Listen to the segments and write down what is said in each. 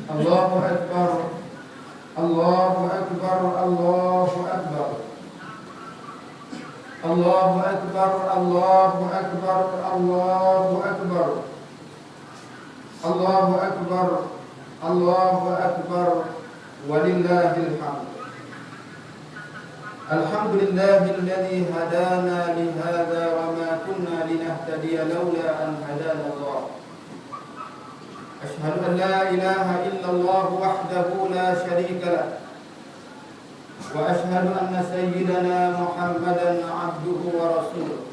Allahu Akbar, Allahu Akbar, Allahu Akbar, Allahu Akbar, Allahu Akbar, Allahu Akbar, Allahu Akbar, Allahu Akbar, walillahil hamd. Alhamdulillahilladzi hadana li hadza wa ma kunna linahtadiya laula an hadana Allah. Ashhadu an la ilaha illallah wahdahu la syarika lah. Wa ashhadu anna sayyidana Muhammadan abduhu wa rasuluh.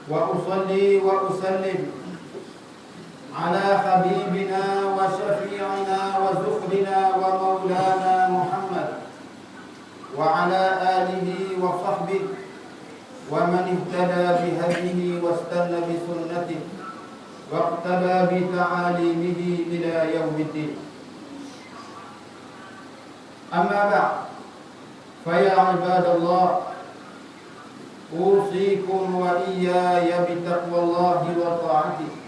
Wa usalli wa usallim ala habibina wa syafi'ina wa zukhrina wa maulana Muhammad wa ala alihi wa sahbihi wa man ihtada bihadihi wa istanna bi sunnatihi wa iqtada bi ta'alimihi ila yaumiddin. Amma ba'd, fa ya ibadallah, usikum wa iyaya bi taqwallahi wa ta'atihi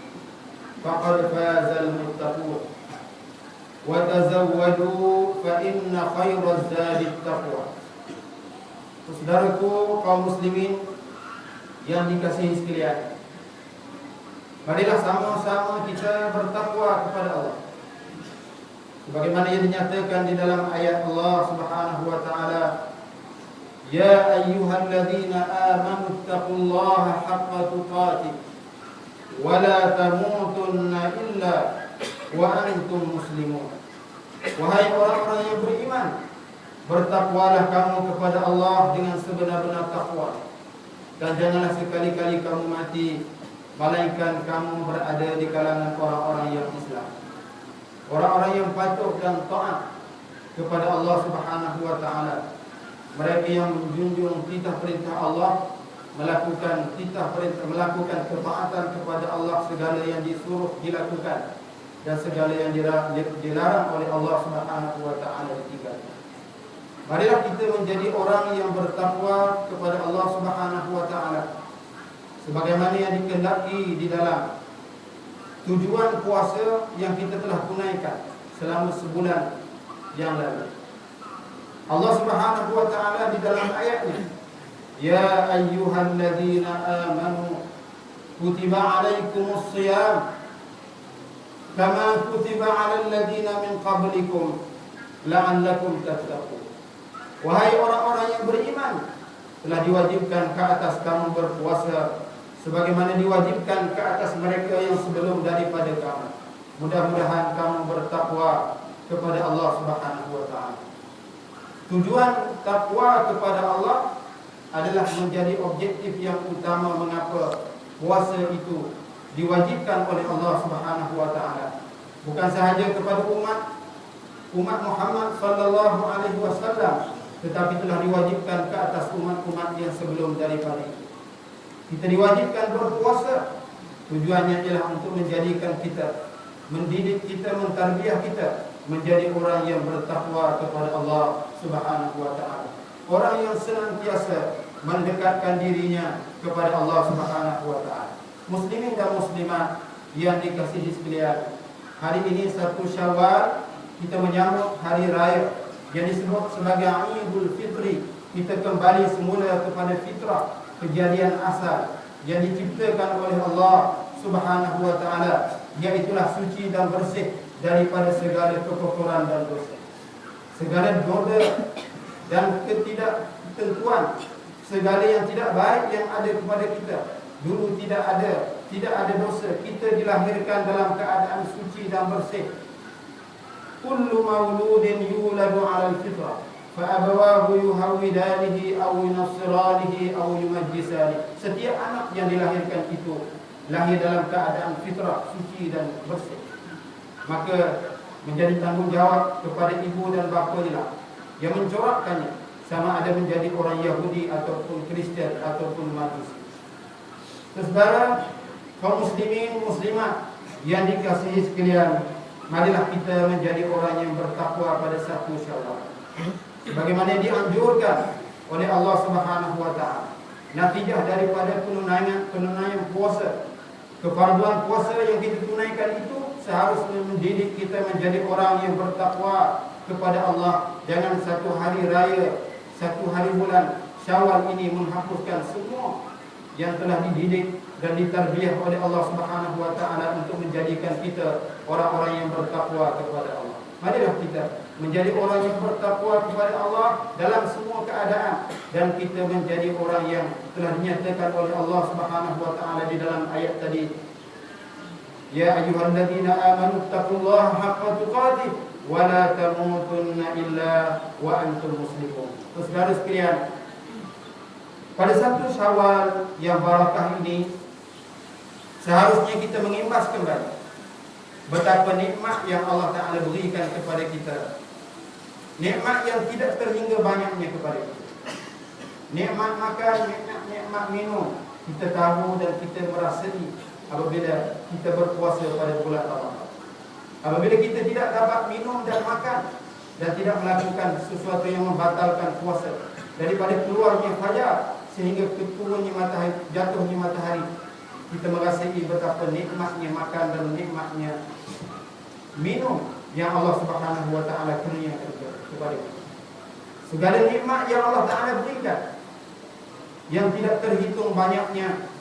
faqad fazal muttaqun. Wa tazawwadu fa inna khairaz zadi taqwa. Saudaraku kaum muslimin yang dikasihi sekalian, marilah sama-sama kita bertakwa kepada Allah, sebagaimana yang dinyatakan di dalam ayat Allah Subhanahu wa taala, ya ayyuhalladzina amanu taqullaha haqqa tuqatih wa la tamutunna illa wa antum muslimun. Wahai orang-orang yang beriman, bertakwalah kamu kepada Allah dengan sebenar-benar takwa, dan janganlah sekali-kali kamu mati melainkan kamu berada di kalangan orang-orang yang Islam, orang-orang yang patuh dan taat kepada Allah Subhanahu wa taala. Mereka yang menjunjung titah perintah Allah, melakukan melakukan ketaatan kepada Allah, segala yang disuruh dilakukan dan segala yang dilarang oleh Allah Subhanahu wa taala ditinggalkan. Marilah kita menjadi orang yang bertakwa kepada Allah Subhanahu wa taala, sebagaimana yang dikehendaki di dalam tujuan puasa yang kita telah tunaikan selama sebulan yang lalu. Allah Subhanahu wa taala di dalam ayatnya, ya ayyuhalladzina amanu kutiba alaikumus shiyam kama kutiba alal ladzina min qablikum la'allakum tattaqun. Wahai orang-orang yang beriman, telah diwajibkan ke atas kamu berpuasa sebagaimana diwajibkan ke atas mereka yang sebelum daripada kamu. Mudah-mudahan kamu bertakwa kepada Allah Subhanahu wa taala. Tujuan takwa kepada Allah adalah menjadi objektif yang utama mengapa puasa itu diwajibkan oleh Allah Subhanahu wa taala. Bukan sahaja kepada umat Muhammad sallallahu alaihi wasallam, tetapi telah diwajibkan ke atas umat-umat yang sebelum daripada itu. Kita diwajibkan berpuasa, tujuannya ialah untuk menjadikan kita, mendidik kita, mentarbiah kita menjadi orang yang bertakwa kepada Allah Subhanahu wa taala. Orang yang senantiasa mendekatkan dirinya kepada Allah Subhanahu wa taala. Muslimin dan muslimat yang dikasihi sekalian, hari ini 1 Syawal kita menyambut hari raya yang disebut sebagai Idul Fitri. Kita kembali semula kepada fitrah, kejadian asal yang diciptakan oleh Allah Subhanahu wa taala, iaitulah suci dan bersih daripada segala kekotoran dan dosa, segala noda dan ketidaktentuan, segala yang tidak baik yang ada kepada kita. Dulu tidak ada dosa, kita dilahirkan dalam keadaan suci dan bersih. Kullu mauludin yuladu 'alal fitrah fa abawahu yuhawidanihi aw yunassiranihi aw yumajjisani. Setiap anak yang dilahirkan itu lahir dalam keadaan fitrah, suci dan bersih. Maka menjadi tanggungjawab kepada ibu dan bapanya yang mencorakkannya, sama ada menjadi orang Yahudi ataupun Kristian ataupun Majusi. Saudara kaum muslimin muslimat yang dikasihi sekalian, marilah kita menjadi orang yang bertakwa pada 1 Syawal, sebagaimana dianjurkan oleh Allah Subhanahu wa taala. Natijah daripada penunaian puasa, kefarduan puasa yang kita tunaikan itu seharusnya mendidik kita menjadi orang yang bertakwa kepada Allah. Jangan satu hari raya, satu hari bulan Syawal ini menghapuskan semua yang telah dididik dan ditarbiyah oleh Allah Subhanahu wa taala untuk menjadikan kita orang-orang yang bertakwa kepada Allah. Marilah kita menjadi orang yang bertakwa kepada Allah dalam semua keadaan, dan kita menjadi orang yang telah dinyatakan oleh Allah Subhanahu wa taala di dalam ayat tadi, ya ayyuhalladzina amanu taqullaha haqqa tuqatih wa la tamutunna illa wa antum muslimun. Saudara sekalian, pada 1 Syawal yang barakah ini seharusnya kita mengimbas kembali betapa nikmat yang Allah Ta'ala berikan kepada kita. Nikmat yang tidak terhingga banyaknya kepada kita. Nikmat makan, nikmat minum. Kita tahu dan kita merasai apabila kita berpuasa pada bulan Ramadan. Apabila kita tidak dapat minum dan makan dan tidak melakukan sesuatu yang membatalkan puasa, daripada keluarnya fajar sehingga keturunnya matahari, jatuhnya matahari, kita merasai betapa nikmatnya makan dan nikmatnya minum yang Allah Subhanahu wa taala kurniakan kepada kita. Segala nikmat yang Allah Taala berikan yang tidak terhitung banyaknya,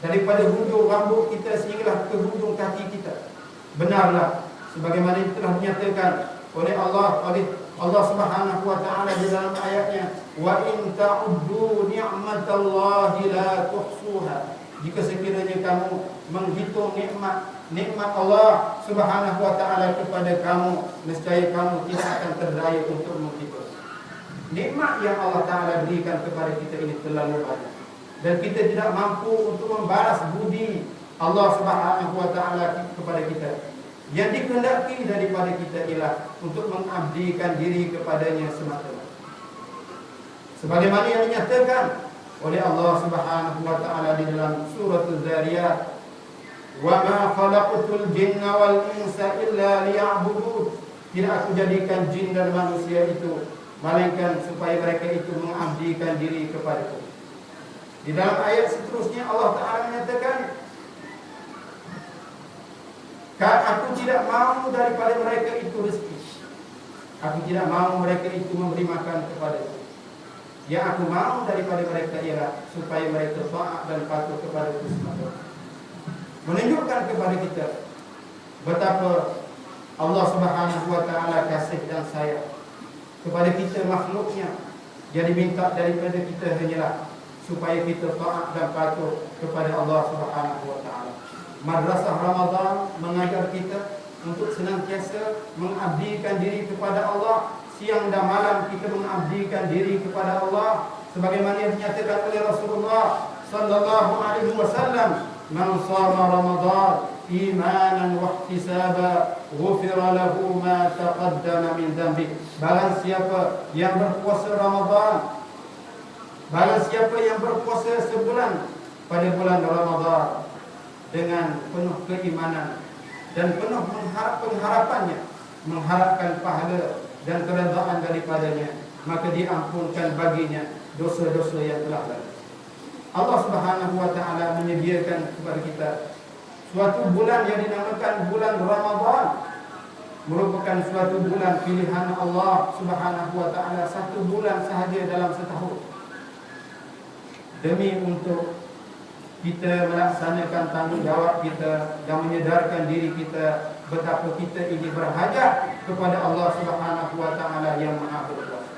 daripada hujung rambut kita sehinggalah ke hujung kaki kita. Benarlah sebagaimana telah dinyatakan oleh Allah Subhanahu wa taala di dalam ayatnya, wa in ta'uddu ni'matallahi la tuhsuha. Jika sekiranya kamu menghitung nikmat Allah Subhanahu wa taala kepada kamu, nescaya kamu tidak akan terdaya untuk menghitung. Nikmat yang Allah Taala berikan kepada kita ini terlalu banyak, dan kita tidak mampu untuk membalas budi Allah Subhanahu wa taala kepada kita. Yang dikehendaki daripada kita ialah untuk mengabdikan diri kepadanya semata-mata. Sebagaimana yang dinyatakan oleh Allah Subhanahu wa taala di dalam surah Az-Zariyat, wa ma khalaqtul jinna wal insa illa liya'budun. Tidak aku jadikan jin dan manusia itu melainkan supaya mereka itu mengabdikan diri kepadaku. Di dalam ayat seterusnya Allah Taala menyatakan, aku tidak mahu daripada mereka itu rezeki. Aku tidak mahu mereka itu memberi makan kepadaku. Yang aku mahu daripada mereka ialah supaya mereka taat dan patuh kepada Tuhan. Menunjukkan kepada kita betapa Allah Subhanahu wa taala kasih dan sayang kepada kita makhluknya. Yang diminta daripada kita hanyalah supaya kita taat dan patuh kepada Allah Subhanahu wa taala. Madrasah Ramadan mengajar kita untuk senantiasa mengabdikan diri kepada Allah. Siang dan malam kita mengabdikan diri kepada Allah, sebagaimana yang dinyatakan oleh Rasulullah sallallahu alaihi wasallam, man shama Ramadan imanan wa ihtisaban ghufira lahu ma taqaddama min dhanbi. Barang siapa yang berpuasa Ramadan, barang siapa yang berpuasa sebulan pada bulan Ramadan dengan penuh keimanan dan penuh pengharapannya, mengharapkan pahala dan keredaan daripadanya, maka diampunkan baginya dosa-dosa yang telah lalu. Allah Subhanahu wa taala menyediakan kepada kita suatu bulan yang dinamakan bulan Ramadan, merupakan suatu bulan pilihan Allah Subhanahu wa taala, satu bulan sahaja dalam setahun, demi untuk kita melaksanakan tanggungjawab kita dan menyedarkan diri kita betapa kita ini berhajat kepada Allah Subhanahu wa taala yang Maha Berkuasa.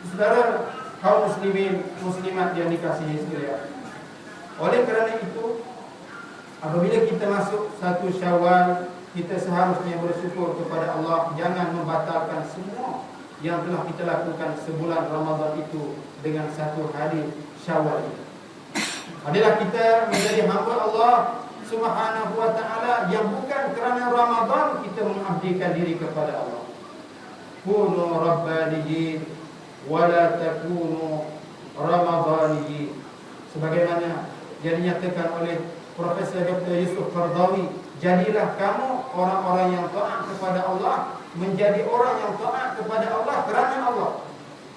Saudara kaum muslimin muslimat yang dikasihi sekalian, oleh kerana itu apabila kita masuk 1 Syawal, kita seharusnya bersyukur kepada Allah, jangan membatalkan semua yang telah kita lakukan sebulan Ramadan itu dengan 1 hari Syawal itu. Adalah kita menjadi hamba Allah Subhanahu wa taala yang bukan kerana Ramadan kita mengabdikan diri kepada Allah. Kunu rabbaniyin wa la takunu ramadaniyin. Sebagaimana yang dinyatakan oleh Profesor Dr. Yusuf Qardawi, jadilah kamu orang-orang yang taat kepada Allah, menjadi orang yang taat kepada Allah kerana Allah,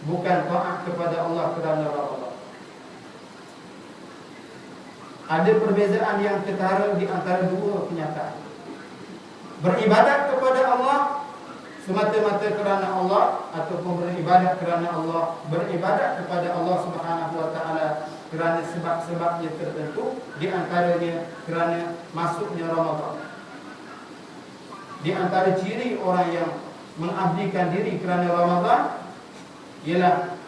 bukan taat kepada Allah kerana Ramadan. Ada perbezaan yang ketara di antara dua kenyataan. beribadat kepada Allah semata-mata kerana Allah, ataupun beribadat kerana Allah, beribadat kepada Allah Subhanahu wa taala kerana sebab-sebab yang tertentu, di antaranya kerana masuknya Ramadan. Di antara ciri orang yang mengabdikan diri kerana Ramadan ialah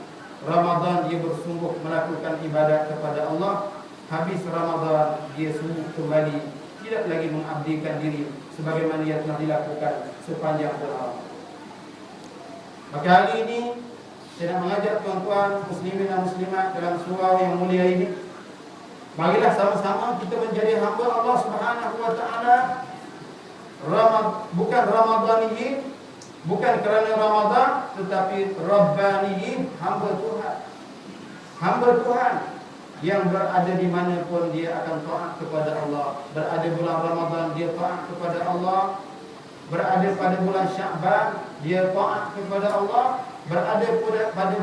Ramadan dia bersungguh melakukan ibadat kepada Allah. Habis Ramadan dia sungguh kembali, tidak lagi mengabdikan diri sebagaimana yang telah dilakukan sepanjang bulan. Maka hari ini saya nak mengajak tuan-tuan muslimin dan muslimat dalam surau yang mulia ini, marilah sama-sama kita menjadi hamba Allah Subhanahu wa taala. Bukan Ramadaniyin, bukan kerana Ramadan, tetapi Rabbaniyin, hamba Tuhan. Hamba Tuhan yang berada di mana pun dia akan taat kepada Allah. Berada bulan Ramadan dia taat kepada Allah. Berada pada bulan Sya'ban dia taat kepada Allah. Berada pada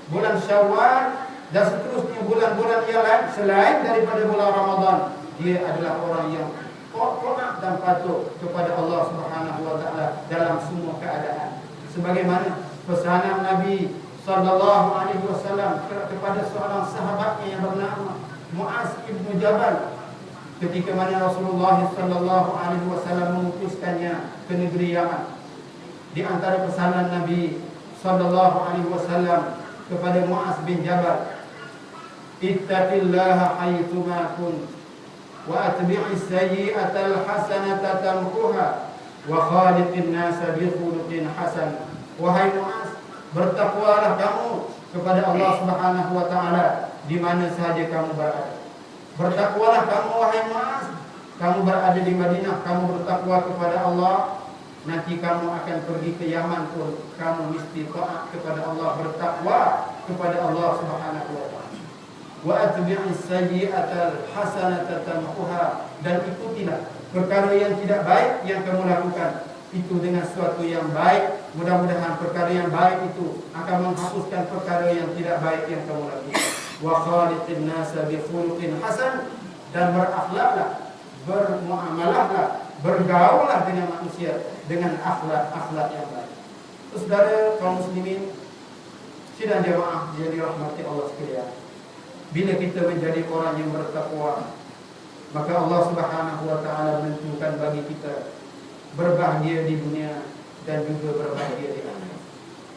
bulan Syawal dan seterusnya bulan-bulan yang lain selain daripada bulan Ramadan, dia adalah orang yang taat dan patuh kepada Allah Subhanahu wa taala dalam semua keadaan. Sebagaimana pesanan Nabi sallallahu alaihi wasallam kepada seorang sahabatnya yang bernama Muaz bin Jabal, ketika mana Rasulullah sallallahu alaihi wasallam mengutuskannya ke negeri Yaman. Di antara pesanan Nabi sallallahu alaihi wasallam kepada Muaz bin Jabal, ittaqillaha haitsu ma kunt wa atbi'is sayyi'atal hasanata tamhuha wa khaliqin nasa bi khuluqin hasan. Wahai Muaz, bertakwalah kamu kepada Allah Subhanahu wa taala di mana sahaja kamu berada. Bertakwalah kamu wahai Muaz, kamu berada di Madinah, kamu bertakwa kepada Allah, nanti kamu akan pergi ke Yaman pun kamu mesti taat kepada Allah, bertakwa kepada Allah Subhanahu wa taala. Wa atbi'is sayyi'atal hasanata tamhuha, dan ikutilah perkara yang tidak baik yang kamu lakukan itu dengan sesuatu yang baik. Mudah-mudahan perkara yang baik itu akan menghapuskan perkara yang tidak baik yang kamu lakukan. Wa khaliqin nasa bi khuluqin hasan, dan berakhlaklah, bermuamalahlah, bergaullah dengan manusia dengan akhlak yang baik. Saudara kaum muslimin sidang jemaah yang dirahmati Allah sekalian, bila kita menjadi orang yang bertakwa, maka Allah Subhanahu wa taala menentukan bagi kita berbahagia di dunia dan juga berbahagia di akhirat.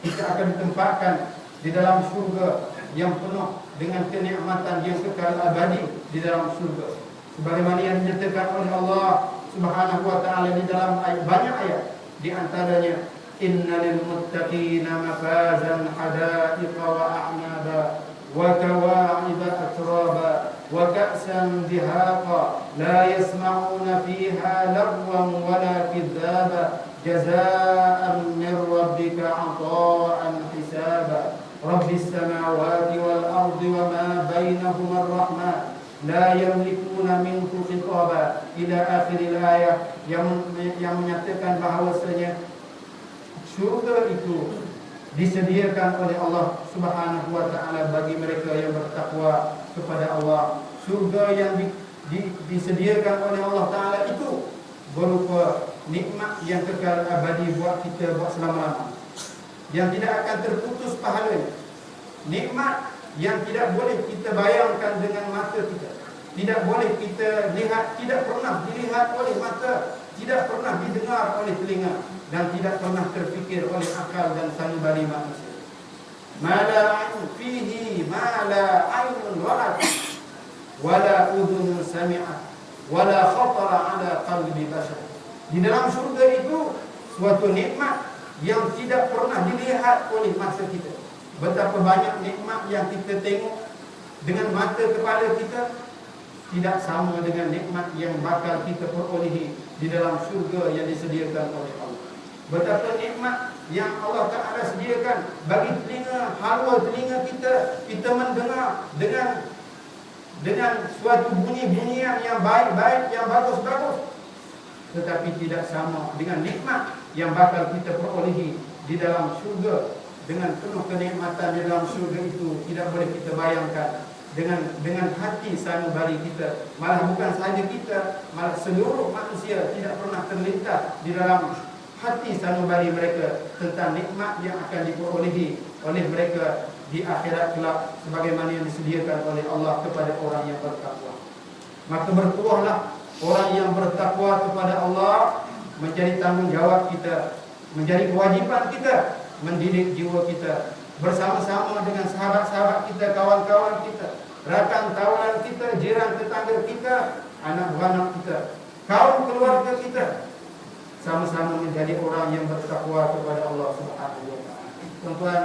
Kita akan ditempatkan di dalam surga yang penuh dengan kenikmatan yang kekal abadi di dalam surga, sebagaimana yang dinyatakan oleh Allah Subhanahu wa taala di dalam banyak ayat, di antaranya innal muttaqina mafazan hadaiqa wa a'naba wa kawa'iba atraba wa ka'san dihaqa la yasma'una fiha lagwan wala kadzaba jazaa'an min rabbika 'ata'an hisaba rabbis samawati wal ardi wa ma bainahuma ar-rahman la yamlikuna minhu khitaba ila akhiril ayat, yang menyatakan bahawasanya syurga itu disediakan oleh Allah Subhanahu wa taala bagi mereka yang bertakwa kepada Allah. Surga yang disediakan oleh Allah taala itu berupa nikmat yang kekal abadi buat kita buat selama-lamanya, yang tidak akan terputus pahalanya. Nikmat yang tidak boleh kita bayangkan dengan mata kita, tidak boleh kita lihat, tidak pernah dilihat oleh mata, tidak pernah didengar oleh telinga, dan tidak pernah terfikir oleh akal dan sanubari manusia. Mala fihi mala ainun ra'at wala udhun sami'at wala khatara ala qalbi bashar. Di dalam surga itu suatu nikmat yang tidak pernah dilihat oleh mata kita. Betapa banyak nikmat yang kita tengok dengan mata kepala kita tidak sama dengan nikmat yang bakal kita perolehi di dalam surga yang disediakan oleh Allah. Betapa nikmat yang Allah Ta'ala sediakan bagi telinga, halwa telinga kita, kita mendengar dengan suatu bunyi-bunyian yang baik-baik, yang bagus-bagus. Tetapi tidak sama dengan nikmat yang bakal kita perolehi di dalam surga, dengan penuh kenikmatan di dalam surga itu tidak boleh kita bayangkan dengan hati sanubari kita. Malah bukan sahaja kita, malah seluruh manusia tidak pernah terlintas di dalam hati sanubari mereka tentang nikmat yang akan diperolehi oleh mereka di akhirat kelak, sebagaimana yang disediakan oleh Allah kepada orang yang bertakwa. Maka bertuahlah orang yang bertakwa kepada Allah, menjadi tanggungjawab kita, menjadi kewajipan kita mendidik jiwa kita bersama-sama dengan sahabat-sahabat kita, kawan-kawan kita, rakan kawan kita, jiran tetangga kita, anak-anak kita, kaum keluarga kita, sama-sama menjadi orang yang bertakwa kepada Allah Subhanahu wa taala. Tuan-tuan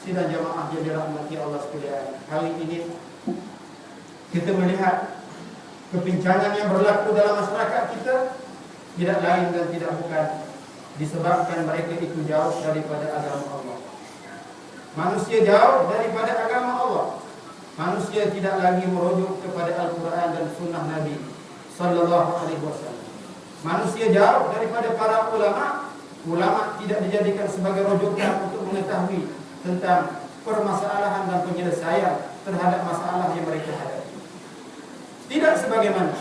sidang jamaah yang dirahmati Allah sekalian, hari ini kita melihat kepincangan yang berlaku dalam masyarakat kita tidak lain dan tidak bukan disebabkan mereka itu jauh daripada agama Allah. Manusia jauh daripada agama Allah. Manusia tidak lagi merujuk kepada Al-Quran dan Sunnah Nabi Sallallahu Alaihi Wasallam. Manusia jauh daripada para ulama. Ulama tidak dijadikan sebagai rujukan untuk mengetahui tentang permasalahan dan penyelesaian terhadap masalah yang mereka hadapi. Tidak sebagaimana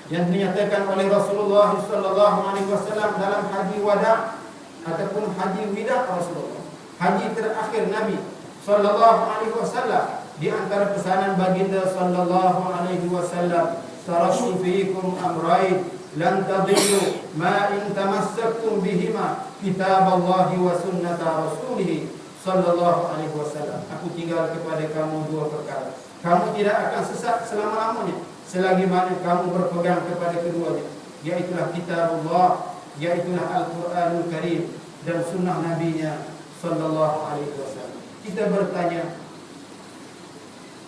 yang dinyatakan oleh Rasulullah Sallallahu Alaihi Wasallam dalam haji wada ataupun haji wida Rasulullah, haji terakhir Nabi Sallallahu Alaihi Wasallam. Di antara pesanan baginda Sallallahu Alaihi Wasallam, taraktu fiikum amrayn lan tadillu ma in tamassaktum bihima kitaballahi wa sunnata rasulih Sallallahu Alaihi Wasallam. Aku tinggal kepada kamu dua perkara. Kamu tidak akan sesat selama-lamanya selagi mana kamu berpegang kepada keduanya, yaitulah kitabullah, yaitulah Al-Quranul Karim dan sunnah Nabi-Nya Sallallahu Alaihi Wasallam. Kita bertanya,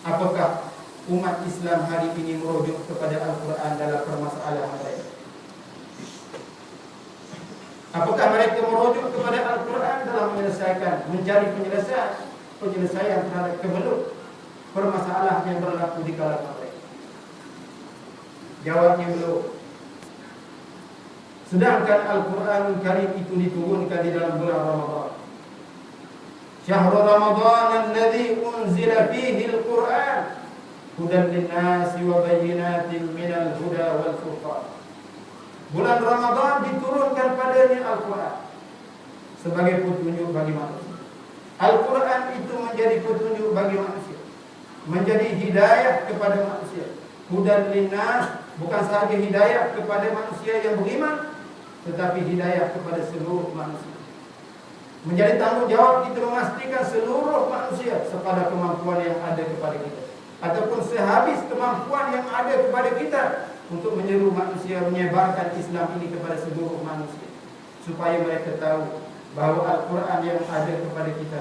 apakah umat Islam hari ini merujuk kepada Al-Quran dalam permasalahan mereka? Apakah mereka merujuk kepada Al-Quran dalam mencari penyelesaian terhadap kemelut permasalahan yang berlaku di kalangan mereka? Jawabnya belum. Sedangkan Al-Quranul Karim itu diturunkan di dalam bulan Ramadan. Syahrul Ramadan alladzi unzila fihi al-Quran hudan lin-nasi wa bayyinatin minal huda wal furqan. Bulan Ramadan diturunkan padanya Al-Quran sebagai petunjuk bagi manusia. Al-Quran itu menjadi petunjuk bagi manusia, menjadi hidayah kepada manusia. Hudan lin-nas, bukan sahaja hidayah kepada manusia yang beriman, tetapi hidayah kepada seluruh manusia. Menjadi tanggungjawab kita memastikan seluruh manusia sepada kemampuan yang ada kepada kita, ataupun sehabis kemampuan yang ada kepada kita, untuk menyeru manusia menyebarkan Islam ini kepada seluruh manusia, supaya mereka tahu bahawa Al-Quran yang ada kepada kita,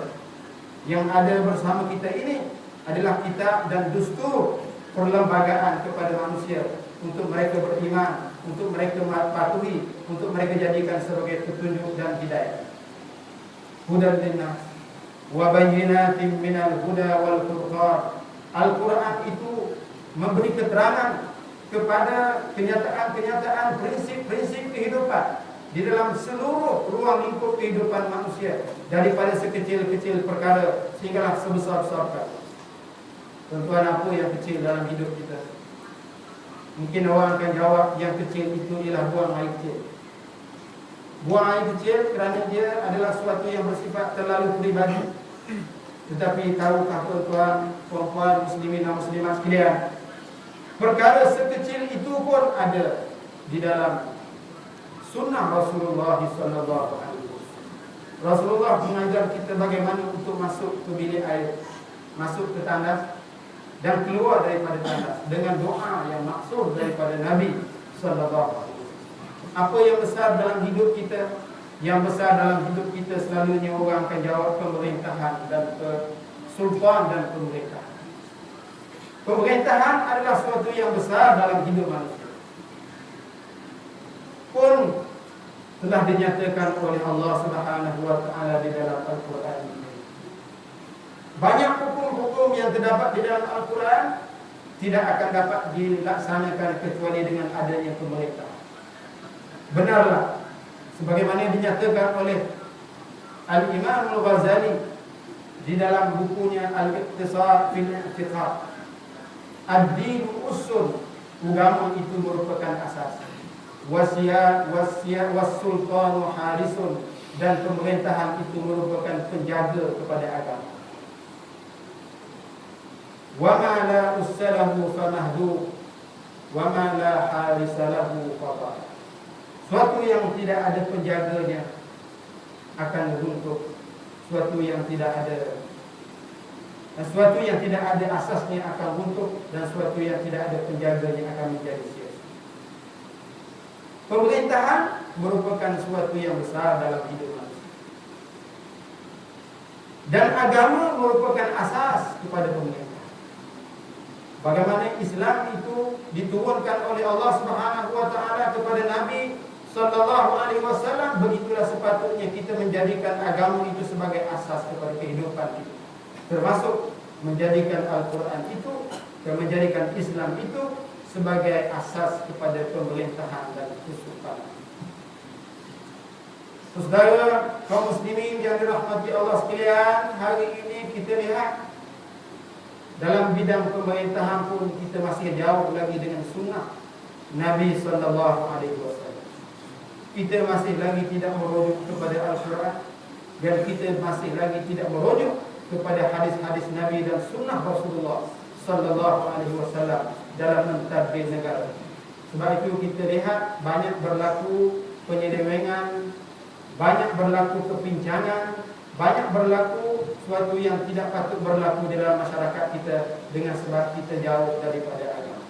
yang ada bersama kita ini adalah kitab dan dustur perlembagaan kepada manusia, untuk mereka beriman, untuk mereka patuhi, untuk mereka jadikan sebagai petunjuk dan hidayah. Hudan linnas wa bayyinatin minal huda wal furqan. Al-Quran itu memberi keterangan kepada kenyataan-kenyataan, prinsip-prinsip kehidupan di dalam seluruh ruang lingkup kehidupan manusia, daripada sekecil-kecil perkara sehinggalah sebesar-besar perkara. Tuan-tuan, apa yang kecil dalam hidup kita? Mungkin orang akan jawab, yang kecil itu ialah buang air kecil. Buang air kecil kerana dia adalah sesuatu yang bersifat terlalu peribadi. Tetapi tahukah tuan-tuan, puan-puan, muslimin dan muslimat sekalian, perkara sekecil itu pun ada di dalam sunnah Rasulullah Sallallahu Alaihi Wasallam. Rasulullah mengajar kita bagaimana untuk masuk ke bilik air, masuk ke tandas dan keluar daripada tandas dengan doa yang maksud daripada Nabi Sallallahu Alaihi Wasallam. Apa yang besar dalam hidup kita? Yang besar dalam hidup kita selalunya orang akan jawab pemerintahan dan sultan dan pemerintahan. Pemerintahan adalah sesuatu yang besar dalam hidup manusia, pun telah dinyatakan oleh Allah Subhanahu wa taala di dalam Al-Quran. Banyak hukum-hukum yang terdapat di dalam Al-Quran tidak akan dapat dilaksanakan kecuali dengan adanya pemerintahan. Benarlah sebagaimana dinyatakan oleh Al-Imam Al-Ghazali di dalam bukunya Al-Iqtisad fil I'tiqad. ad-dinu usul, agama itu merupakan asas. Was-sultanu harisun, dan pemerintahan itu merupakan penjaga kepada agama. Wa ma la ussalahu famahdu, wa ma la harisalahu fata. Suatu yang tidak ada penjaganya akan runtuh. Suatu yang tidak ada asasnya akan runtuh, dan suatu yang tidak ada penjaganya akan menjadi sia-sia. Pemerintahan merupakan suatu yang besar dalam hidup manusia, dan agama merupakan asas kepada pemerintahan. Bagaimana Islam itu diturunkan oleh Allah Subhanahu wa taala kepada Nabi sallallahu alaihi wasallam, begitulah sepatutnya kita menjadikan agama itu sebagai asas kepada kehidupan kita. Termasuk menjadikan Al-Quran itu dan menjadikan Islam itu sebagai asas kepada pemerintahan dan kesultanan. Saudara kaum muslimin yang dirahmati Allah sekalian, hari ini kita lihat dalam bidang pemerintahan pun kita masih jauh lagi dengan sunnah Nabi sallallahu alaihi wasallam. Kita masih lagi tidak merujuk kepada Al-Quran, dan kita masih lagi tidak merujuk kepada hadis-hadis Nabi dan sunnah Rasulullah sallallahu alaihi wasallam dalam mentadbir negara. Sebab itu kita lihat banyak berlaku penyelewengan, banyak berlaku kepincangan, banyak berlaku suatu yang tidak patut berlaku di dalam masyarakat kita dengan sebab kita jauh daripada agama.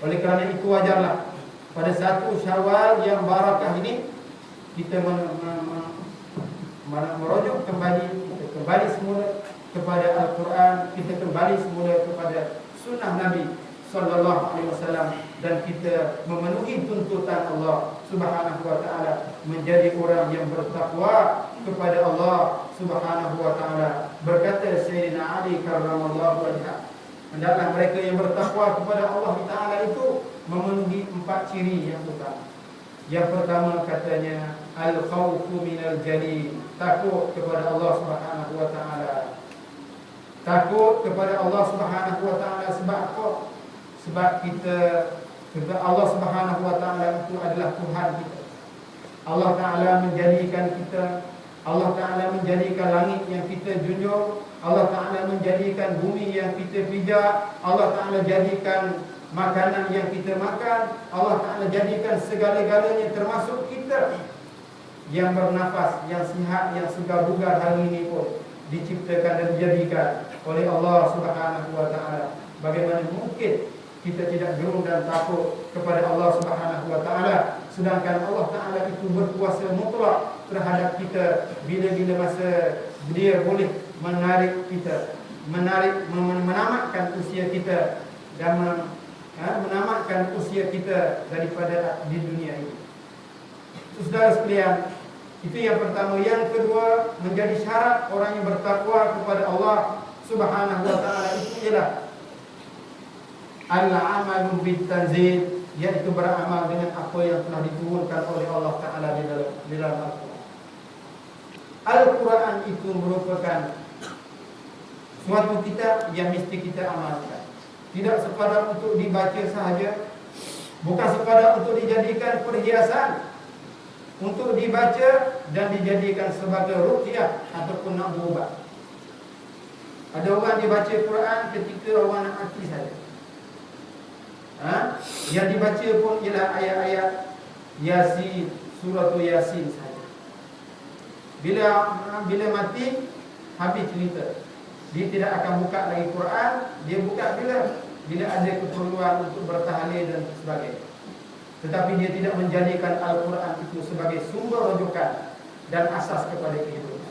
Oleh kerana itu wajarlah pada satu Syawal yang barakah ini kita merujuk kembali, kita kembali semula kepada Al-Quran, kita kembali semula kepada sunnah Nabi sallallahu alaihi wasallam, dan kita memenuhi tuntutan Allah Subhanahu wa taala menjadi orang yang bertakwa kepada Allah Subhanahu wa taala. Berkata Sayyidina Ali karramallahu wajhah, hendaklah mereka yang bertakwa kepada Allah taala itu memenuhi 4 ciri yang utama. Yang pertama katanya al-khawfu minal jalil, takut kepada Allah Subhanahu wa taala. Takut kepada Allah Subhanahu wa taala sebab apa? Sebab kita Allah Subhanahu wa taala itu adalah Tuhan kita. Allah taala menjadikan kita, Allah taala menjadikan langit yang kita junjung, Allah taala menjadikan bumi yang kita pijak, Allah taala jadikan makanan yang kita makan, Allah taala jadikan segala-galanya termasuk kita yang bernafas, yang sihat, yang segar bugar hari ini pun diciptakan dan dijadikan oleh Allah Subhanahu wa taala. Bagaimana mungkin kita tidak gerung dan takut kepada Allah Subhanahu wa taala, sedangkan Allah taala itu berkuasa mutlak terhadap kita. Bila-bila masa dia boleh menarik kita, menamatkan usia kita dan menamatkan usia kita daripada di dunia ini. Saudara sekalian, itu yang pertama. Yang kedua, menjadi syarat orang yang bertakwa kepada Allah Subhanahu wa taala itu ialah al-amalu bit-tanzil, yaitu beramal dengan apa yang telah diturunkan oleh Allah taala di dalam Al-Quran. Al-Quran itu merupakan suatu kitab yang mesti kita amalkan. Tidak sekadar untuk dibaca sahaja, bukan sekadar untuk dijadikan perhiasan, untuk dibaca dan dijadikan sebagai ruqyah ataupun nak berubat. Ada orang dibaca Quran ketika orang nak mati saja. Yang dibaca pun ialah ayat-ayat Yasin, surah Yasin saja. Bila mati, habis cerita. Dia tidak akan buka lagi Quran. Dia buka bila ada keperluan untuk bertahlil dan sebagainya. Tetapi dia tidak menjadikan Al-Quran itu sebagai sumber rujukan dan asas kepada kehidupan.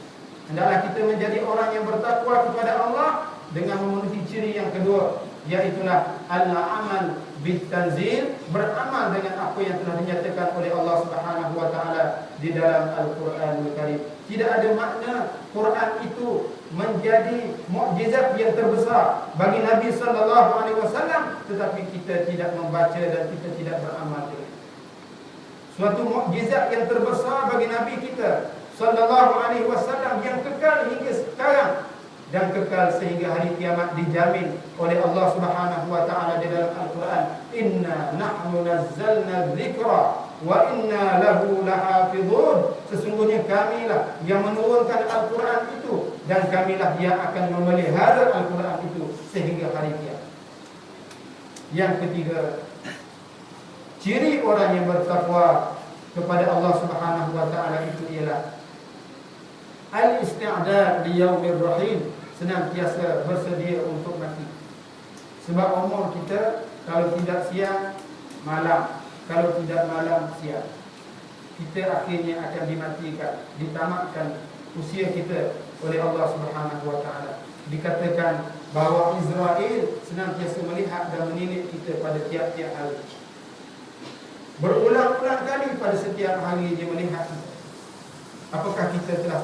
Hendaklah kita menjadi orang yang bertakwa kepada Allah dengan memenuhi ciri yang kedua, iaitulah al-amal bit-tanzil, beramal dengan apa yang telah dinyatakan oleh Allah Subhanahu wa taala di dalam Al-Quranul Karim. Tidak ada makna Quran itu menjadi mukjizat yang terbesar bagi Nabi sallallahu alaihi wasallam tetapi kita tidak membaca dan kita tidak beramal dengan. Suatu mukjizat yang terbesar bagi Nabi kita sallallahu alaihi wasallam yang kekal hingga sekarang dan kekal sehingga hari kiamat, dijamin oleh Allah Subhanahu wa taala di dalam Al-Quran, inna nahnu nazzalna dzikra wa inna lahu lahafizun. Sesungguhnya kamilah yang menurunkan Al-Quran itu dan kamilah yang akan memelihara Al-Quran itu sehingga hari kiamat. Yang ketiga, ciri orang yang bertakwa kepada Allah Subhanahu wa taala itu ialah al-isti'dad li yaumir rahim, senantiasa bersedia untuk mati. Sebab umur kita kalau tidak siang malam, kalau tidak malam siang, kita akhirnya akan dimatikan, ditamatkan usia kita oleh Allah Subhanahu wa taala. Dikatakan bahawa Israel senantiasa melihat dan menilik kita pada tiap-tiap hari. Berulang-ulang kali pada setiap hari dia melihat kita. Apakah kita telah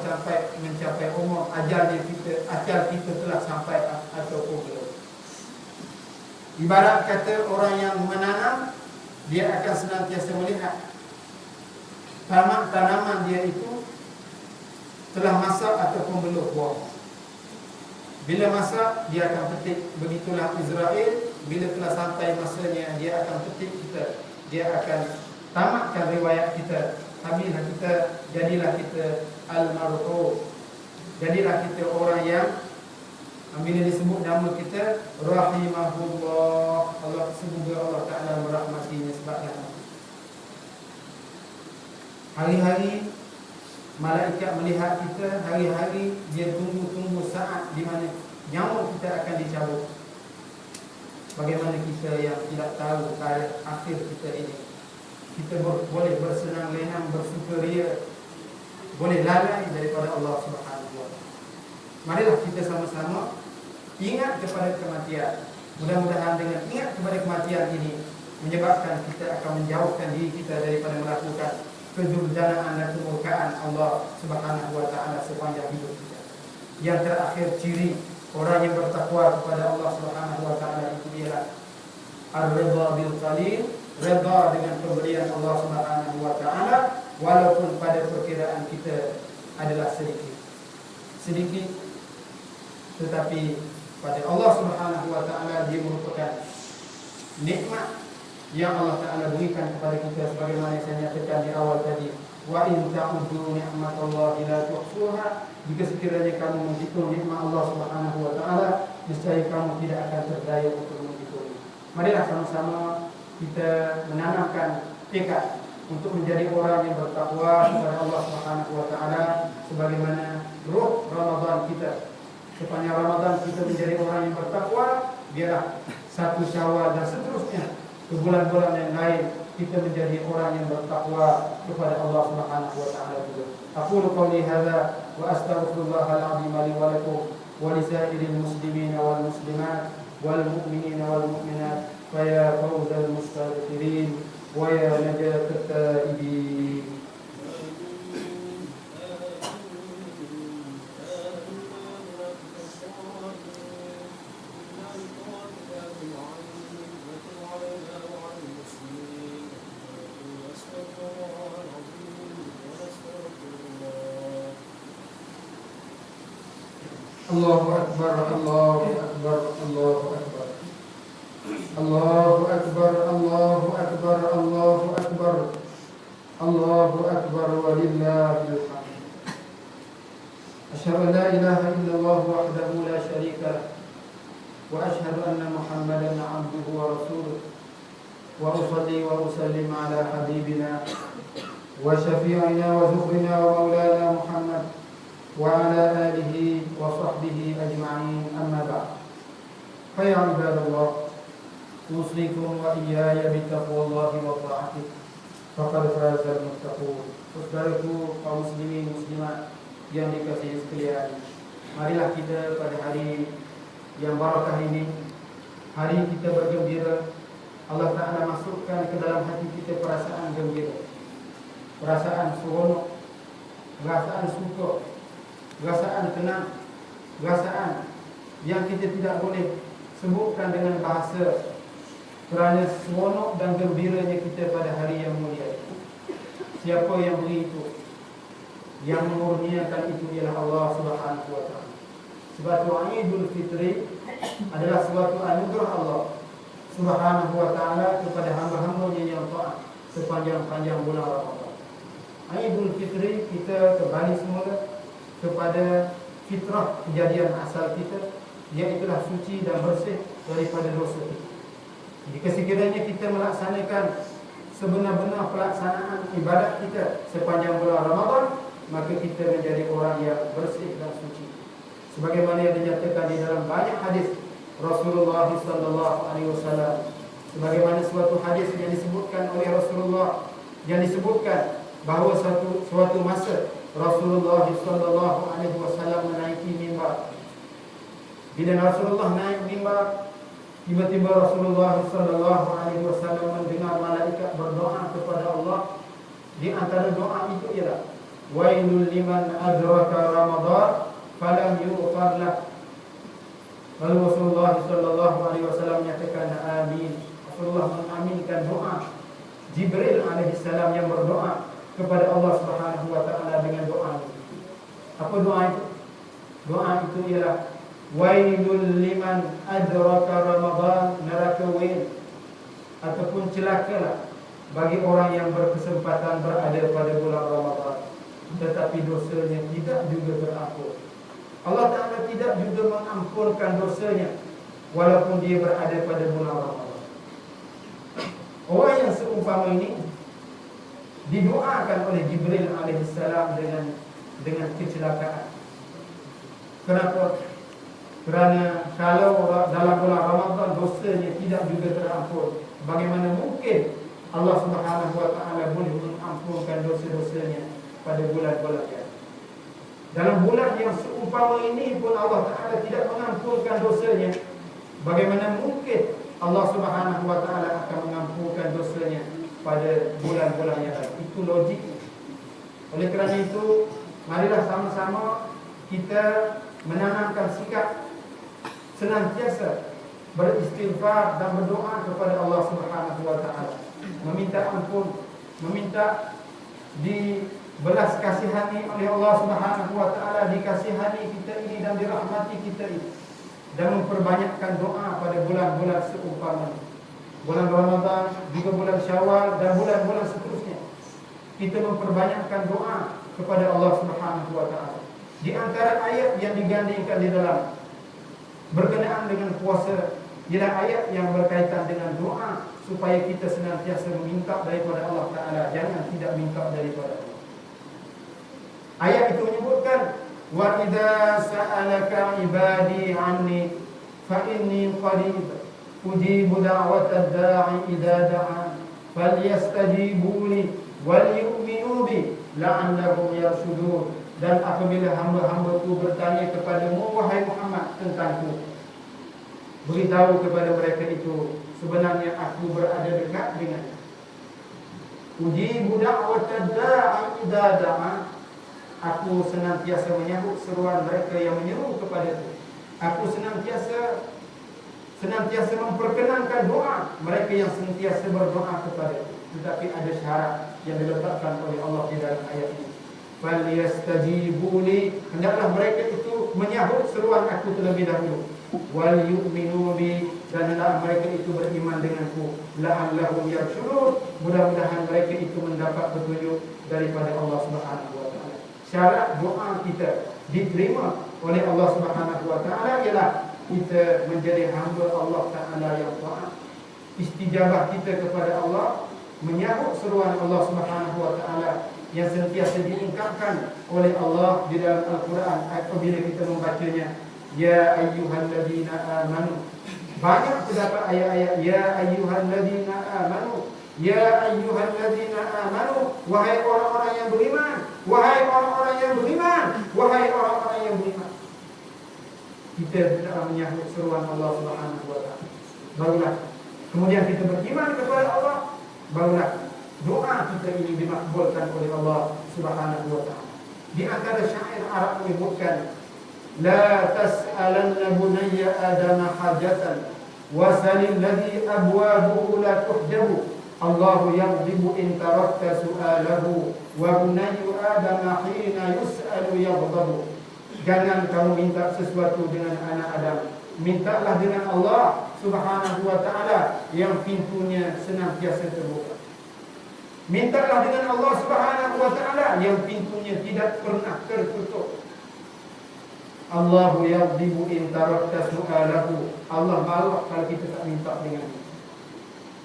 mencapai umur ajal kita telah sampai ataupun belum. Ibarat kata orang yang menanam, dia akan senantiasa melihat tanaman dia itu telah masak ataupun belum buah. Bila masak, dia akan petik. Begitulah Israel, bila telah sampai masanya, dia akan petik kita. Dia akan tamatkan riwayat kita. Habislah kita, jadilah kita al-marhum. Jadilah kita orang yang bila disebut nama kita rahimahullah, Allah, semoga Allah Ta'ala merahmatinya sebabnya. Hari-hari malaikat melihat kita, hari-hari dia tunggu-tunggu saat di mana nyawa kita akan dicabut. Bagaimana kita yang tidak tahu tarikh akhir kita ini. Kita boleh bersenang lenang, bersukaria, boleh lalai daripada Allah Subhanahu wa taala. Marilah kita sama-sama ingat kepada kematian. Mudah-mudahan dengan ingat kepada kematian ini menyebabkan kita akan menjauhkan diri kita daripada melakukan kedurjanaan dan kemurkaan Allah Subhanahu wa taala sepanjang hidup kita. Yang terakhir, ciri orang yang bertakwa kepada Allah Subhanahu wa taala itu ialah ar-ridha bil qalil, redha dengan pemberian Allah Subhanahu wa taala walaupun pada perkiraan kita adalah sedikit, tetapi pada Allah Subhanahu wa taala dia merupakan nikmat yang Allah Ta'ala berikan kepada kita, sebagaimana saya nyatakan di awal tadi, wa in ta'uddu ni'matallahi la tuhsuha. Jika sekiranya kamu menghitung nikmat Allah Subhanahu wa taala, niscaya kamu tidak akan berdaya untuk menghitung. Marilah sama-sama kita menanamkan tekad untuk menjadi orang yang bertakwa kepada Allah Subhanahu wa taala, sebagaimana ruh Ramadan kita. Sepanjang Ramadan kita menjadi orang yang bertakwa, biarlah 1 Syawal dan seterusnya ke bulan-bulan yang lain kita menjadi orang yang bertakwa kepada Allah Subhanahu wa taala juga. Aqulu qouli hadza wa astaghfirullahal azim li wa lakum wa li sa'iril muslimin wal muslimat wal mu'minin wal mu'minat fa ya fawzal mustaghfirin wa ya najatat taibin. Allahu Akbar, Allahu Akbar, Allahu Akbar. Allahu Akbar, Allahu Akbar, Allahu Akbar. Allahu Akbar walillahil hamd. Asyhadu an la ilaha illallah wahdahu la syarika lah wa asyhadu anna Muhammadan 'abduhu wa rasuluh. Wa usalli wa usallim ala habibina wa syafi'ina wa zuhrina wa maulana Muhammad وعلى آله وصحبه أجمعين أما بعد فيا عباد الله أوصيكم وإياي بتقوى الله وطاعته فقد فاز المتقون. Saudaraku kaum muslimin muslimat yang dikasihi sekalian, marilah kita pada hari yang barakah ini, hari kita bergembira, Allah Ta'ala masukkan ke dalam hati kita perasaan gembira, perasaan seronok, perasaan suka, perasaan tenang, perasaan yang kita tidak boleh sebutkan dengan bahasa, kerana seronok dan gembiranya kita pada hari yang mulia. Siapa yang beri itu, yang mengurniakan itu ialah Allah Subhanahu wa taala. Sebab Idul Fitri adalah suatu anugerah Allah Subhanahu wa ta'ala kepada hamba-hambanya yang taat sepanjang-panjang bulan Ramadan. Idul Fitri kita kembali semula kepada fitrah kejadian asal kita, iaitulah suci dan bersih daripada dosa kita. Jika sekiranya kita melaksanakan sebenar-benar pelaksanaan ibadat kita sepanjang bulan Ramadan, maka kita menjadi orang yang bersih dan suci. Sebagaimana yang dinyatakan di dalam banyak hadis Rasulullah sallallahu alaihi wasallam, sebagaimana suatu hadis yang disebutkan oleh Rasulullah, yang disebutkan bahawa suatu masa Rasulullah sallallahu alaihi wasallam menaiki mimbar. Bila Rasulullah naik mimbar, tiba-tiba Rasulullah sallallahu alaihi wasallam mendengar malaikat berdoa kepada Allah. Di antara doa itu ialah wailul liman adraka Ramadan falam yughfar lah. Lalu Rasulullah sallallahu alaihi wasallam menyatakan amin. Rasulullah mengaminkan doa Jibril alaihi salam yang berdoa kepada Allah Subhanahu wa taala dengan doa ini. Apa doa itu? Doa itu ialah wailul liman adraka Ramadan, neraka wail ataupun celakalah bagi orang yang berkesempatan berada pada bulan Ramadan tetapi dosanya tidak juga terampun. Allah Ta'ala tidak juga mengampunkan dosanya walaupun dia berada pada bulan Ramadan. Orang yang seumpama ini didoakan oleh Jibril alaihissalam dengan kecelakaan. Kenapa? Kerana kalau dalam bulan Ramadan dosanya tidak juga terampun, bagaimana mungkin Allah Subhanahu wa taala boleh mengampunkan dosa-dosanya pada bulan-bulan yang dalam bulan yang seumpama ini pun Allah Ta'ala tidak mengampunkan dosanya, bagaimana mungkin Allah Subhanahu wa taala akan mengampunkan dosanya pada bulan-bulan yang lain? Itu logik. Oleh kerana itu, marilah sama-sama kita menanamkan sikap senantiasa beristighfar dan berdoa kepada Allah Subhanahu wa taala, meminta ampun, meminta dibelas kasihani oleh Allah Subhanahu wa taala, dikasihani kita ini dan dirahmati kita ini, dan memperbanyakkan doa pada bulan-bulan seumpama bulan Ramadan, juga bulan Syawal dan bulan-bulan seterusnya. Kita memperbanyakkan doa kepada Allah Subhanahu wa taala. Di antara ayat yang digandingkan di dalam berkenaan dengan puasa ialah ayat yang berkaitan dengan doa, supaya kita senantiasa meminta daripada Allah Ta'ala, jangan tidak minta daripada Allah. Ayat itu menyebutkan wa idza sa'alaka ibadi anni fa inni qarib ujibu da'watad da'i idza da'an falyastajibu li wal yu'minu bi la'annahum yarshudun. Dan apabila hamba-hambaku bertanya kepadamu wahai Muhammad tentangku, beritahu kepada mereka itu sebenarnya aku berada dekat dengannya. Ujibu da'watad da'i idza da'an, aku senantiasa menyambut seruan mereka yang menyeru kepadaku. Aku senantiasa memperkenankan doa mereka yang senantiasa berdoa kepadaku. Tetapi ada syarat yang diletakkan oleh Allah di dalam ayat ini. Falyastajibu li, hendaklah mereka itu menyahut seruan aku terlebih dahulu. Wal yu'minu bi, dan hendaklah mereka itu beriman denganku. La'allahum yarshudun, mudah-mudahan mereka itu mendapat petunjuk daripada Allah Subhanahu wa taala. Syarat doa kita diterima oleh Allah Subhanahu wa taala ialah kita menjadi hamba Allah Taala yang taat. Istijabah kita kepada Allah, menyahut seruan Allah Subhanahu wa taala yang sentiasa diungkapkan oleh Allah di dalam Al-Quran apabila kita membacanya. Ya ayyuhalladzina amanu, banyak terdapat ayat-ayat ya ayyuhalladzina amanu, ya ayyuhalladzina amanu, wahai orang-orang yang beriman, wahai orang-orang yang beriman, wahai orang-orang yang beriman. Kita tidak menyahut seruan Allah Subhanahu wa taala, barulah kemudian kita beriman kepada Allah, barulah doa kita ini dimakbulkan oleh Allah Subhanahu wa taala. Di antara syair Arab menyebutkan la tas'alanna bunayya adama hajatan wasalil ladhi abwabuhu la tuhjabu Allahu yaghdibu in tarakta su'alahu wa bunayyu adama hina yus'alu yaghdabu. Jangan kamu minta sesuatu dengan anak Adam. Mintalah dengan Allah Subhanahu wa ta'ala yang pintunya senantiasa terbuka. Mintalah dengan Allah Subhanahu wa ta'ala yang pintunya tidak pernah tertutup. Allahu yaghdibu in tarakta su'alahu. Allah marah kalau kita tak minta dengan dia.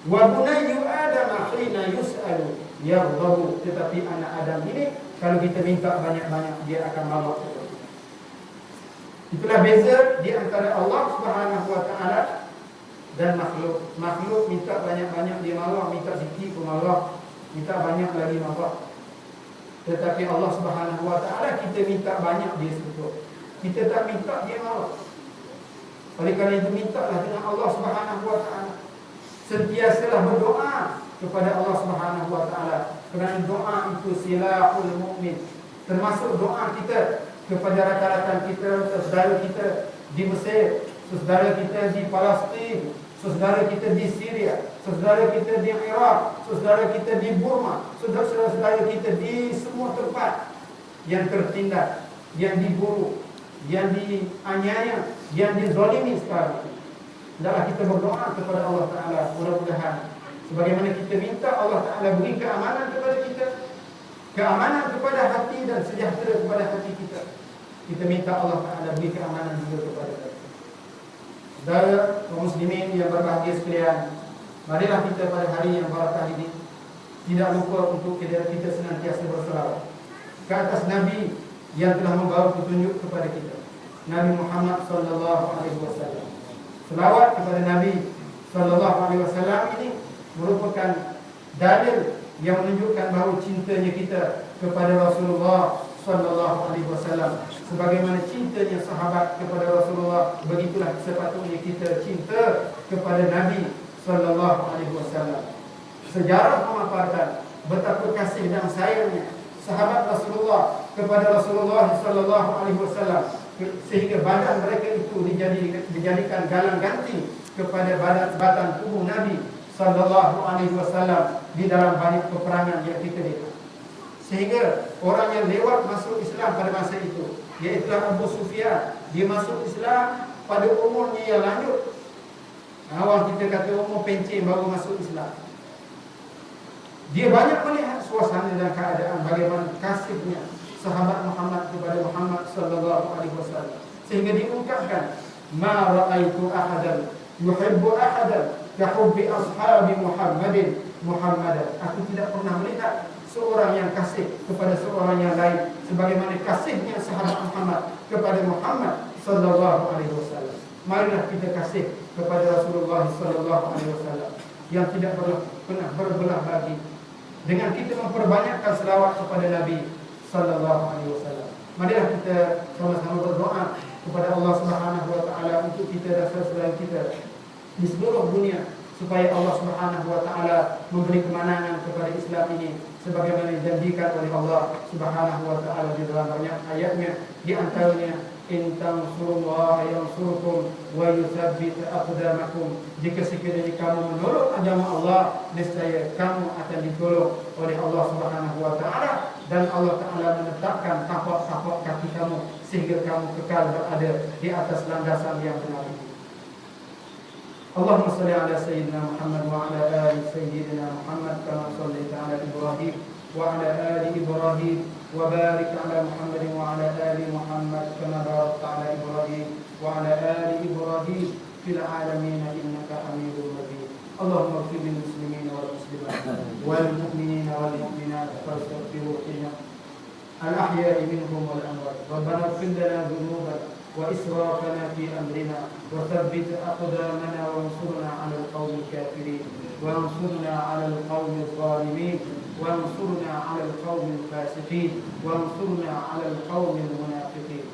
Wa bunayyu Adam hina yus'alu yaghdabu. Tetapi anak Adam ini kalau kita minta banyak-banyak dia akan marah. Itulah beza di antara Allah Subhanahu wa ta'ala dan makhluk. Makhluk minta banyak-banyak dia marah, minta sikit pun marah, minta banyak lagi marah. Tetapi Allah Subhanahu wa ta'ala kita minta banyak dia suka. Kita tak minta dia marah. Oleh kerana itu mintalah dengan Allah Subhanahu wa ta'ala. Sentiasalah berdoa kepada Allah Subhanahu wa ta'ala. Kerana doa itu silahul mukmin. Termasuk doa kita kepada rakan-rakan kita, saudara kita di Mesir, saudara kita di Palestin, saudara kita di Syria, saudara kita di Iraq, saudara kita di Burma, saudara-saudara kita di semua tempat yang tertindas, yang diburu, yang dianiaya, yang dizalimi sekarang. Hendaklah kita berdoa kepada Allah Ta'ala. Mudah-mudahan sebagaimana kita minta Allah Ta'ala beri keamanan kepada kita, keamanan kepada hati dan sejahtera kepada hati kita, kita minta Allah Ta'ala beri keamanan juga kepada kita. Saudara kaum muslimin yang berbahagia sekalian, marilah kita pada hari yang barakah ini tidak lupa untuk kita senantiasa berselawat ke atas Nabi yang telah membawa petunjuk kepada kita, Nabi Muhammad sallallahu alaihi wasallam. Selawat kepada Nabi sallallahu alaihi wasallam ini merupakan dalil yang menunjukkan bahawa cintanya kita kepada Rasulullah sallallahu alaihi wasallam. Sebagaimana cintanya sahabat kepada Rasulullah, begitulah sepatutnya kita cinta kepada Nabi sallallahu alaihi wasallam. Sejarah memaparkan betapa kasih dan sayangnya sahabat Rasulullah kepada Rasulullah sallallahu alaihi wasallam, sehingga badan mereka itu dijadikan galang ganti kepada badan tubuh Nabi sallallahu alaihi wasallam di dalam banyak peperangan yang kita lihat. Sehingga orang yang lewat masuk Islam pada masa itu, iaitu Abu Sufyan, dia masuk Islam pada umurnya yang lanjut. Awal kita kata umur pencen baru masuk Islam. Dia banyak melihat suasana dan keadaan bagaimana kasihnya sahabat Muhammad kepada Muhammad sallallahu alaihi wasallam, sehingga diungkapkan, ma ra'aitu ahadan yuhibbu ahadan ka hubbi ashabi Muhammadan. Aku tidak pernah melihat seorang yang kasih kepada seorang yang lain sebagaimana kasihnya sahabat Muhammad kepada Muhammad sallallahu alaihi wasallam. Marilah kita kasih kepada Rasulullah sallallahu alaihi wasallam yang tidak pernah berbelah bagi, dengan kita memperbanyakkan selawat kepada Nabi sallallahu alaihi wasallam. Marilah kita sama-sama berdoa kepada Allah Subhanahu wa taala untuk kita dan saudara kita di seluruh dunia, supaya Allah Subhanahu wa taala memberi kemenangan kepada Islam ini sebagaimana dijanjikan oleh Allah Subhanahu wa taala di dalam banyak ayatnya. Di antaranya, in tansurullaha yansurkum wa yutsabbit aqdamakum. Jika sekiranya kamu menolong agama Allah, niscaya kamu akan ditolong oleh Allah Subhanahu wa taala, dan Allah taala menetapkan tapak-tapak kaki kamu sehingga kamu kekal berada di atas landasan yang benar itu. Allahumma salli ala sayyidina Muhammad wa ala ali sayyidina Muhammad kama shallaita ala Ibrahim wa ala ali Ibrahim wa barik ala Muhammad wa ala ali Muhammad kama barakta ala Ibrahim wa ala ali Ibrahim fil alamin innaka Hamidum Majid. Allahumma ighfir lil muslimin wal muslimat wal mu'minin wal mu'minat wastaghfirhu al ahya'i minhum wal amwat. Rabbana ighfir lana dhunubana وإسرافنا في أمرنا وثبت أقدامنا وانصرنا على القوم الكافرين وانصرنا على القوم الظالمين وانصرنا على القوم الفاسقين وانصرنا على القوم المنافقين.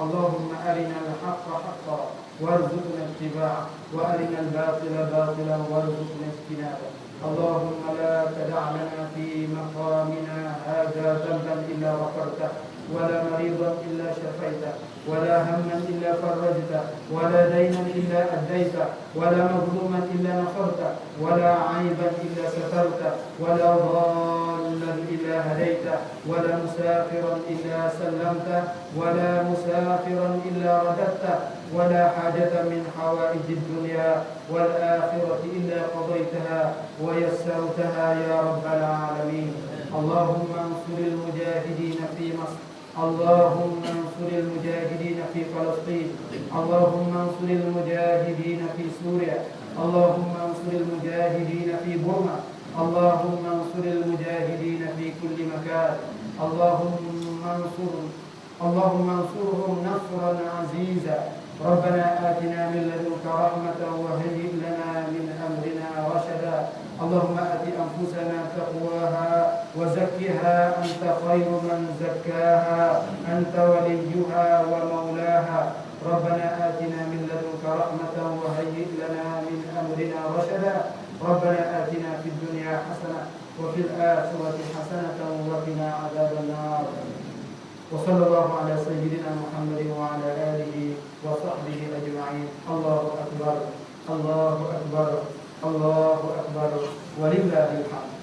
اللهم أرنا الحق حقا وارزقنا اتباعه وأرنا الباطل باطلا وارزقنا اجتنابه. اللهم لا تدع لنا في مقامنا هذا ذنبا إلا غفرته ولا مريضا إلا شفيته ولا هما إلا فرجته ولا دينا إلا أديته ولا مظلوما إلا نصرته ولا عيبا إلا سترته ولا ضالا ضالا إلا هديته ولا مسافرا إلا سلمته ولا مسافرا إلا رددته ولا حاجة من حوائج الدنيا والآخرة إلا قضيتها ويسرتها يا رب العالمين. اللهم انصر المجاهدين في مصر، اللهم انصر المجاهدين في فلسطين، اللهم انصر المجاهدين في سوريا، اللهم انصر المجاهدين في بورما، اللهم انصر المجاهدين في كل مكان. اللهم انصرهم نصرا عزيزا. ربنا آتنا من لدنك رحمة وهيئ لنا من أمرنا رشدا. اللهم آت أنفسنا تقواها وزكها أنت خير من زكاها أنت وليها ومولاها. ربنا آتنا من لدنك رحمة وهيئ لنا من أمرنا رشدا. ربنا آتنا في الدنيا حسنة وفي الآخرة حسنة وقنا عذاب النار. وصلى الله على سيدنا محمد وعلى آله وصحبه أجمعين. الله أكبر، الله أكبر، الله أكبر، ولله الحمد.